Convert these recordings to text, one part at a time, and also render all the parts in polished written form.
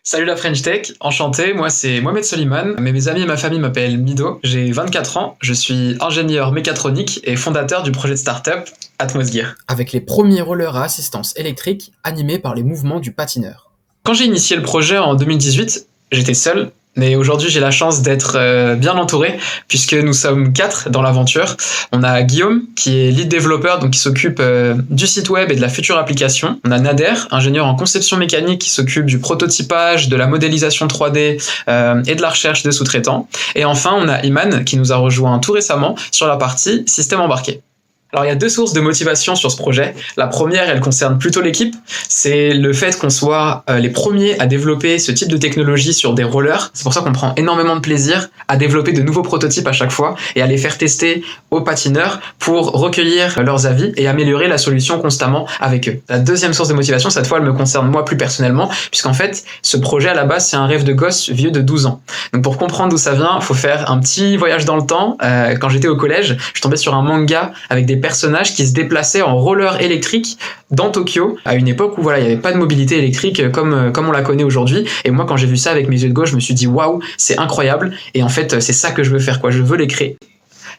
Salut la French Tech, enchanté, moi c'est Mohamed Soliman, mais mes amis et ma famille m'appellent Mido, j'ai 24 ans, je suis ingénieur mécatronique et fondateur du projet de start-up Atmosgear. Avec les premiers rollers à assistance électrique animés par les mouvements du patineur. Quand j'ai initié le projet en 2018, j'étais seul, mais aujourd'hui j'ai la chance d'être bien entouré puisque nous sommes 4 dans l'aventure. On a Guillaume qui est lead développeur, donc qui s'occupe du site web et de la future application. On a Nader, ingénieur en conception mécanique qui s'occupe du prototypage, de la modélisation 3D et de la recherche de sous-traitants. Et enfin on a Iman qui nous a rejoint tout récemment sur la partie système embarqué. Alors il y a deux sources de motivation sur ce projet. La première, elle concerne plutôt l'équipe. C'est le fait qu'on soit les premiers à développer ce type de technologie sur des rollers. C'est pour ça qu'on prend énormément de plaisir à développer de nouveaux prototypes à chaque fois et à les faire tester aux patineurs pour recueillir leurs avis et améliorer la solution constamment avec eux. La deuxième source de motivation, cette fois, elle me concerne moi plus personnellement, puisqu'en fait, ce projet à la base, c'est un rêve de gosse vieux de 12 ans. Donc pour comprendre d'où ça vient, il faut faire un petit voyage dans le temps. Quand j'étais au collège, je tombais sur un manga avec des personnages qui se déplaçaient en roller électrique dans Tokyo à une époque où voilà, il n'y avait pas de mobilité électrique comme on la connaît aujourd'hui. Et moi, quand j'ai vu ça avec mes yeux de gauche, je me suis dit waouh, c'est incroyable. Et en fait, c'est ça que je veux faire, quoi. Je veux les créer.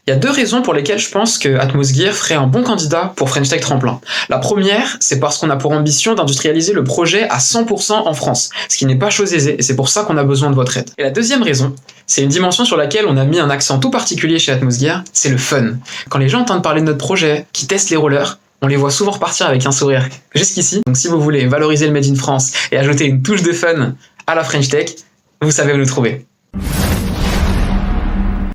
Il y a deux raisons pour lesquelles je pense que Atmosgear ferait un bon candidat pour French Tech Tremplin. La première, c'est parce qu'on a pour ambition d'industrialiser le projet à 100% en France, ce qui n'est pas chose aisée, et c'est pour ça qu'on a besoin de votre aide. Et la deuxième raison, c'est une dimension sur laquelle on a mis un accent tout particulier chez Atmosgear, c'est le fun. Quand les gens entendent parler de notre projet, qui testent les rollers, on les voit souvent repartir avec un sourire jusqu'ici. Donc si vous voulez valoriser le Made in France et ajouter une touche de fun à la French Tech, vous savez où nous trouver.